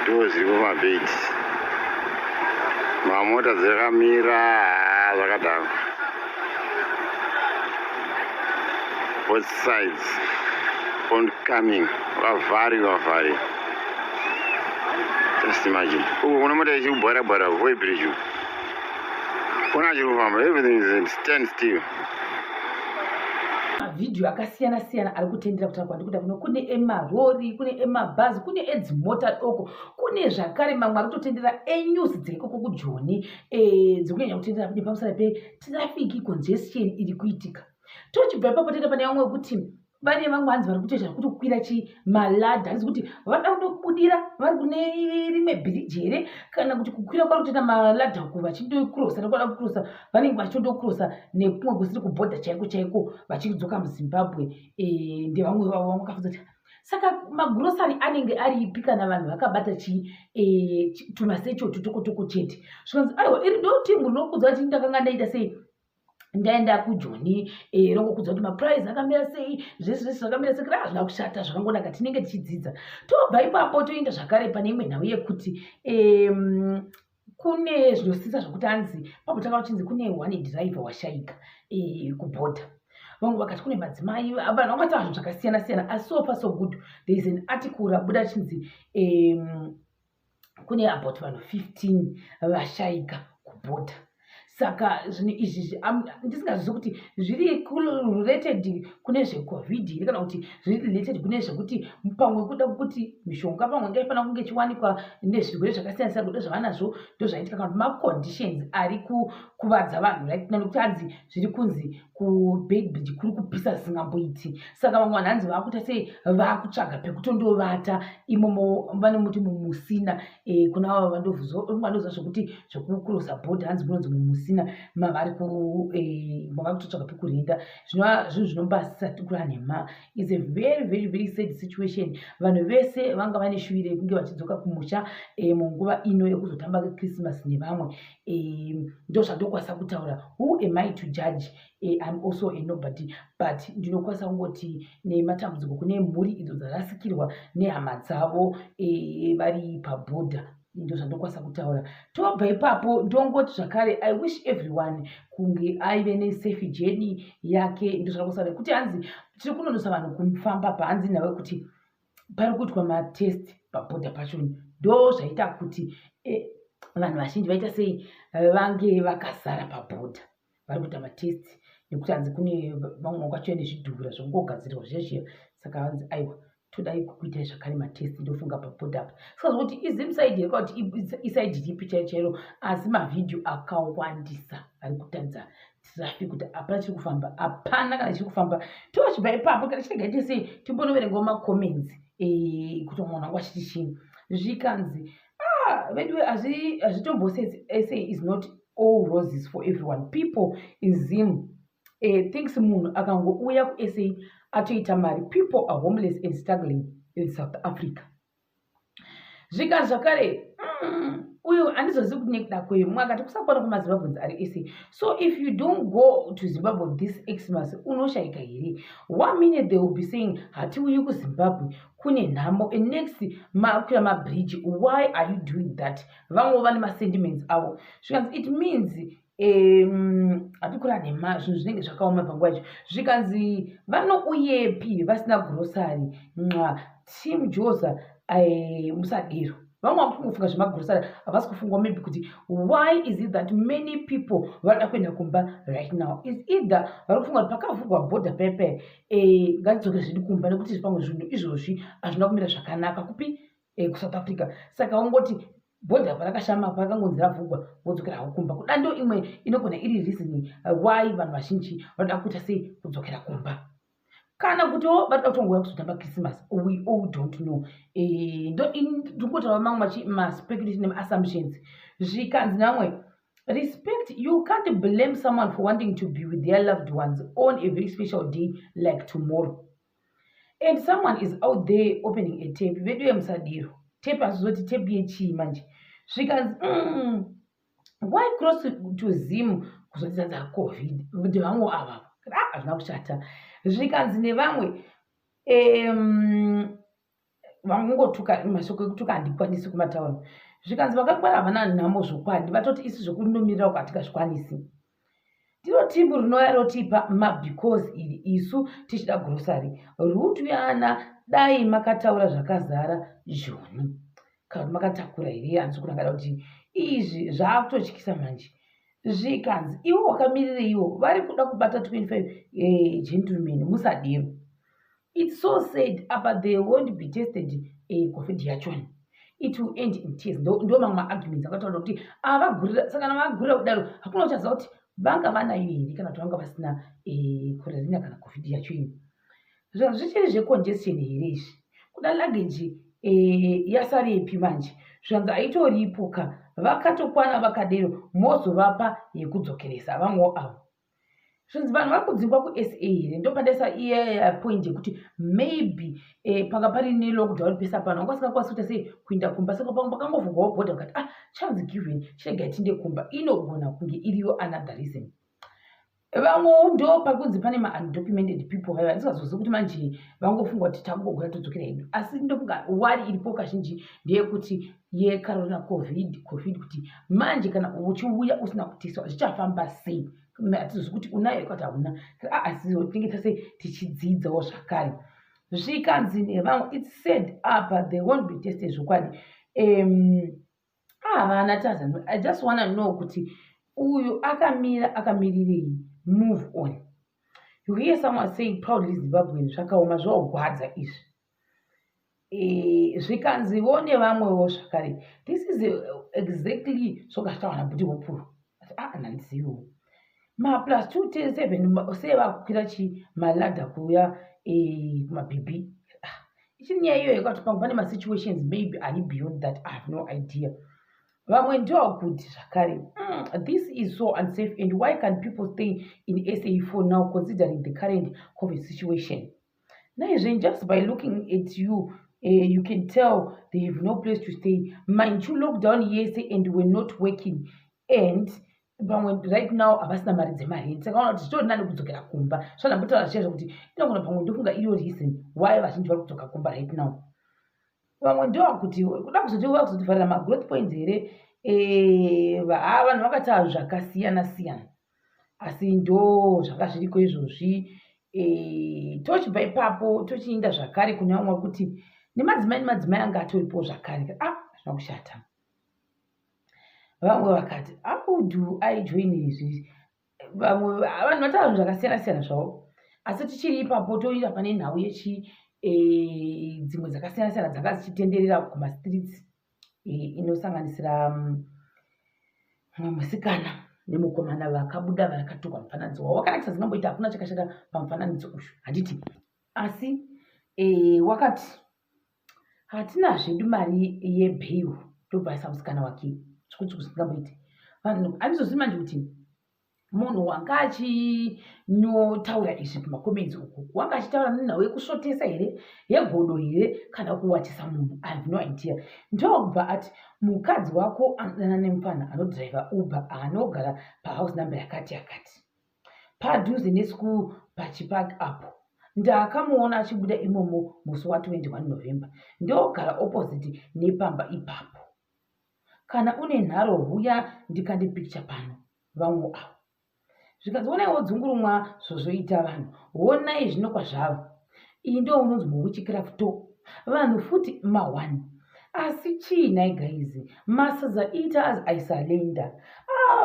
ndo zviri kumabheti. Mamota dzakamira zvakadaro. Both sides oncoming. Vavari. Just imagine. Uko kuna mota ichikubhara kwa bridge. Kuna chirikufamba, everything is stand still. Video akasiyana ari kutendera kuti kwandikuda kuno kune emarori, kune emabhazi, kune edzimota doko, kune zvakare mamwe ari kutotendera enyuzi dzirikoko kujoni dzikunyanya kutendera kuti pamusana petraffic congestion iri kuitika. Tochibva ipapo toenda pane vamwe kuti vane vamwe vanzi vari kutoita kuti kukwira maladha, hanzi kuti vada kundobudira vari kune rimwe bhiriji here kana kuti kukwira kwari kutoita maladha uku vachindokrosa nekuda kukrosa vanenge vachindokrosa nekumwe kusiri kubhodha chaiko vachidzoka muZimbabwe. Ndevamwe vavo vamakafunza kuti saka magurosari anenge ari ipi kana vanhu vakabata tumasecho tutoko chete. Zvikanzi aiwa iri ndo timu rinokudza kuti ndakanga ndaita sei ndaenda kujoni rongokudza kuti maprize akamira sei zvese zvakamira sei kuti hazvina kushata zvakangonaka tinenge tichidzidza. Tobva ipapo toenda zvakare pane imwe nhau yekuti kune zvinosisa zvokuti hanzi pakutanga kuchinzi kune one driver washayika kubhodha. Vamwe vakati kune madzimai vanhu vakataura zvinhu zvakasiyana asi so far so good. There is an article rabuda chinzi kune about vanhu 15 vashayika kubhodha. Saka zvinhu izvi ndisingazvizi kuti zviri related kune zvecovid kana kuti zviri related kune zvekuti pamwe kuda kuti mishonga pamwe ngaifanira kunge ichiwanikwa nezvirwere zvakasiyana kuda zvavanazvo ndo zvaitika kana kuti maconditions ari kukuvadza vanhu right now nekuti hanzi zviri kunzi kubedbridge kuri kupisa zisingamboiti. Saka vamwe vanhu hanzi vakuita sei vakutsvaga pekutondovata imomo vanomuti mumusina kuna ava vandoziva zvokuti zvokukrosa bhodha hanzi munonzi mumusina mavari kutotsvaga pekurinda. Zvinova zvinhu zvinombasatikurana nhema. Is a very sad situation. Vanhu vese vanga vane shuvire yekunge vachidzoka kumusha munguva ino yekuzotamba Christmas nevamwe. Ndo zvandokwanisa kutaura. Who am I to judge? I'm also a nobody, but ndinokwanisa kungoti nematambudziko kune mhuri idzo dzarasikirwa nehama dzavo vari pabhodha. Ndo zvandokwanisa kutaura. Tobva ipapo ndongoti zvakare I wish everyone kunge aive nesafe journey yake. Ndo zvandokwanisa kuti hanzi tiri kunonosa vanhu kufamba pahanzi nawe kuti pari kuitwa matest pabhodha pacho. Ndo zvaita kuti vanhu vazhinji vaita sei vange vakazara pabhodha vari kuita matest nekuti hanzi kune vamwe kwacho nezvidhura zvongogadzirwa zvezviya. Saka hanzi aiwa todai kuita zvakare matest ndofunga pabhodha apa. Saka zvokuti izimusaidi here kana kuti isaidi ripi chairo asi mavhidhiyo akawandisa ari kutadza traffic kuti hapana chiri kufamba, hapana kana chiri kufamba. Tochibva ipapo kana chiragaite sei timbonoverengawo macomments kuti munhu wangu achiti chini zvikanzi vedu hazvitombosei is not all roses for everyone. People in Zim thinks munhu akangouya kuSA atoita mari. People are homeless and struggling in South Africa. Zvikanzi zvakare uyu handizozivi kuti nekuda kwemwe akati kusakwana kwemazimbabweans ari SA. So if you don't go to Zimbabwe this Xmas unoshayika here. 1 minute they will be saying hatiuyi kuZimbabwe kune nhamo and next makwira mabridge. Why are you doing that? Vamwe vane masentiments avo. Zvikanzi it means hatikura nhema zvinhu zvinenge zvakaoma panguva yacho. Zvikanzi vanouyepi vasina grosari Team Joza musadero. Vamwe vakufunga zvemagurosari havasi kufungwa maybe kuti why is it that many people vada kuenda kumba right now. Is either vari kufunga kuti pakavhurwa bhodha pepe ngatidzoke zvidi kumba nekuti pamwe zvinhu izvozvi hazvina kumira zvakanaka kupi kuSouth Africa. Saka wangoti bhodha parakashama pakangonzi ravhurwa wodzokera hako kumba. Kuda ndo imwe inogona iri reason why vanhu vazhinji vanoda kuita sei kudzokera kumba. Kana kutiwo vada kutongoya kuzotamba Christmas we all don't know. Ndo ndingotaura mamwe maspeculations nemaassumptions. Zvikanzi namwe respect, you can't blame someone for wanting to be with their loved ones on a very special day like tomorrow. And someone is out there opening a tape. Vedu yemusadiro tape azozoti tape yechii manje. Zvikanzi why cross to Zim kuzotitadza COVID kuti vamwe ava hazvina kushata. Zvikanzi nevamwe vangongotuka mashoko ekutuka handikwanisi kumataura. Zvikanzi vakakwana havana nhamo zvokwadi, vatoti isi zvokunomirira uko hatingazvikwanisi. Ndiro timu rinouya rotipa mabecause iri isu tichida grosary. Rutu yana dai makataura zvakazara Joni. Kana makatakura here hanzi kurangada kuti izvi zvaakutotyisa manje. Zvikanzi ivo wakamirireiwo vari kuda kubata 25 gentlemen musadero. It's so said but they won't be tested COVID yachoni. It will end in tears. Ndo mamwe arguments akataura kuti avagurira, saka navagurira kudaro hakuna uchaziva kuti vanga vanayo here kana kuti vanga vasina korona kana COVID yacho iyi. Zvichiri zvecongestion here izvi. Kuda luggage yasarepi manje. Zvanzi aitoripo ka vakatokwana vakadero mozovapa yekudzokeresa vamwewo avo. Zvinzi vanhu vari kudzingwa kuSA here ndopadesa iye point yekuti maybe panga pari nelockdown pesa pano vanga vasingakwanisi kuita sei kuenda kumba, saka pamwe pakangovhurwawo bhodha vakati chanzi given chiregai tinde kumba, inogona kunge iriyo another reason. Vamwewo ndo pari kunzi pane ma-undocumented people hayo handisingazozivi kuti manje vangofungwa kuti tangogona todzokera hedu, asi ndofunga wari iripo kazhinji ndeyekuti yecorona covid kuti manje kana uchiuya usina kuteswa zvichafamba sei. Hatizozivi kuti unayo kwati hauna, asi tinenge tase tichidzidzawo zvakare. Zvikanzi nevamwe it's said but they won't be tested zvokwadi. Havana Tanzania. I just want to know kuti uyu akamirirei. Move on. You hear someone saying proudly Zimbabwean zvakaoma zvogwadza izvi. Zvikanziwo nevamwewo zvakare. This is exactly zvokataura naButi Hopuru. Nanziwo. Ma+2 7 sevakukwira maladha kuuya kumabhibhi. Ichinyaya iyoyo kwati pamwe pane masituations maybe ari beyond that, I have no idea. Vamwe ndokuti zvakare this is so unsafe and why can people stay in SA for now considering the current COVID situation? Naizve just by looking at you you can tell they have no place to stay. Mind you, lockdown yes and we're not working and pamwe right now havasina mari dzemarenti, saka vana kuti zvitori nani kudzokera kumba. Zvandambutaura zviya zvokuti inogona pamwe ndofunga iriyo reason why vazhinji vari kudzoka kumba right now. Vamwe ndokuti kuda kuzotivharira magrowth points here. Vanhu vakataura zvakasiyana siyana asi ndo zvanga zviriko izvozvi. Tochibva ipapo tochiinda zvakare kune vamwe kuti nemadzimai anga atoripo zvakare zvina kushata. Vamwe vakati how do I join izvi. Vamwe vanhu vataura zvakasiyana siyana zvavo asi tichiri ipapo toita pane nhau dzimwe dzakasiyana siyana dzanga dzichitenderera kumastreets inosanganisira mumwe musikana nemukomana vakabuda vakatukwa mufananidzo wavo. Wakanakisa zingamboita hakuna chakashata pamufananidzo uyu handiti, asi wakati hatina zvedu mari yebheiru tobvarisa musikana wake chikuchiku zvisingamboiti. Vanhu handizozivi manje kuti munhu wanga achinyotaura izvi kumakomenti uku wanga achitaura nenhau yekusvotesa here, yegodo here, kana kuwatisa munhu, I have no idea. Ndokubva ati mukadzi wako anodana nemufana anodhiraivha uber anogara pahouse number yakati yakati padhuze neschool pachipark apo. Ndakamuona achibuda imomo musi wa21 November. Ndogara opposite nepamba ipapo. Kana une nharo huya ndikandipikicha pano vamwe avo. Zvikanzi onaiwo dzungurumwa zvozoita vanhu. Honai zvinokwa zvavo. Iyi ndo unonzi muwitchcraft. Vanhu futi ma1. Asi chiinai guys? Masaza eaters I surrender.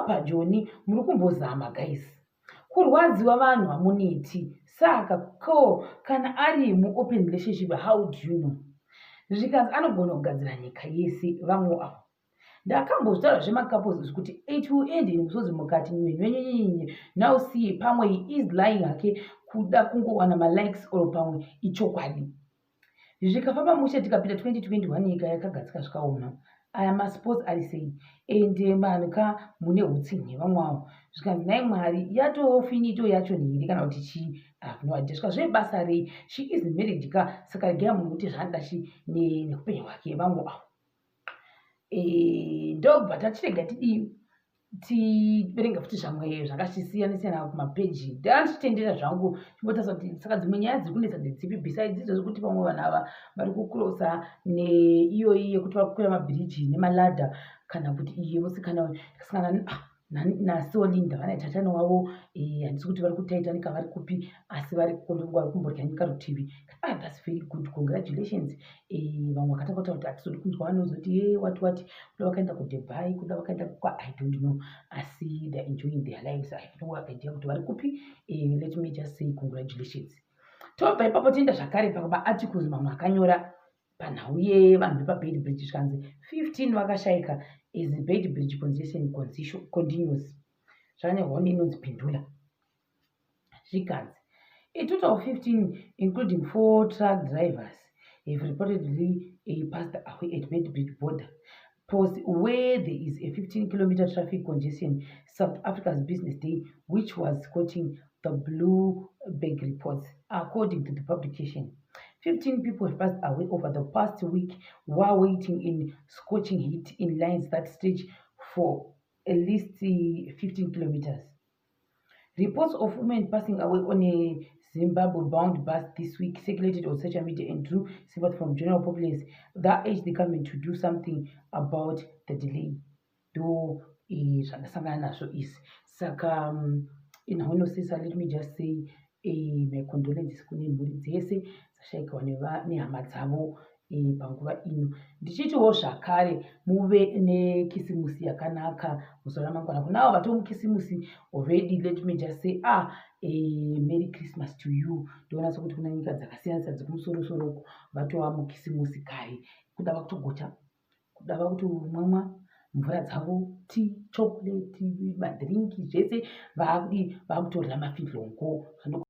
Pajoni muri kumbozama guys. Kurwadziwa vanhu hamuneti. Saka kana ari muopen relationship how do you know? Zvikanzi anogona kugadzira nyika yese vamwe avo. Ndakambotaura zvemacouples kuti it will end in musodzi mukati nyenyenyenyenye. Now see pamwe he is lying hake kuda kungowana malikes or pamwe ichokwadi. Zvikafamba mushe tikapinda 2021 nyika yakagadzika zvikaoma. Aya masports ari sei ende manhuka mune hutsinye vamwe avo. Zvikanzi nai Mwari yatofinito yacho nhiri kana kuti chii no idea. Zvika zvebasa rei she is married ka saka regai munhu kuti zvaanoda nekupenyu hwake vamwe avo. Ndobva tatirega tidii tiverenga futi zvamwe zvakasiyana-siyana kumapeji. Ndachitendera zvangu chimbotarisa kuti saka dzimwe nyaya dziri kunetsa ndedzipi besides idzo zvekuti vamwe vanhu ava vari kukurosa neiyoyi yekuti vari kukwira mabhiriji nemaladha, kana kuti iye musikana ndakasangana naSolinda vana tatani wavo, handisi kuti vari kutaitanika vari kupi, asi vari kumborya nyika rutivi. That's very good, congratulations. Vamwe vakatakuta kuti hatisodi kunzwa vanozoti wati kuda vakaenda kuDubai, kuda vakaenda I don't know, asi they're enjoying their lives. I have no idea kuti vari kupi. Let me just say congratulations. Tobva ipapo tienda zvakare pamaarticles mamwe akanyora panhau yevanhu vepaBeit Bridge zvikanzi 15 vakashayika as Beit Bridge congestion continues. Zvanyorwa inonzi Pendula. Zvikanzi a total of 15, including 4 truck drivers, have reportedly passed away at Beit Bridge border post where there is a 15-kilometer traffic congestion. South Africa's Business Day, which was quoting the Bloomberg reports. According to the publication, 15 people have passed away over the past week while waiting in scorching heat in lines that stretch for at least 15 kilometers. Reports of women passing away on a Zimbabwe-bound bus this week circulated on social media and drew sympathy from general populace that urged the government to do something about the delay. Do zvandasangana nazvo isi. Saka in Honosisa, let me just say my condolences kune mhuri dzese dzashayikwa nehama dzavo panguva ino. Ndichitiwo zvakare muve nekisimusi yakanaka muzuva ramangwana. Kunavo vatoo mukisimusi already, let me just say Merry Christmas to you. Ndoona sokuti kuna nyika dzakasiyana-siyana dzekumusoro-soroko vatova mukisimusi kare, kuda vakutogota, kuda vakutomwa mvura dzavo, tea, chocolate, madhiringi zvese vakutorya mafidhlongo.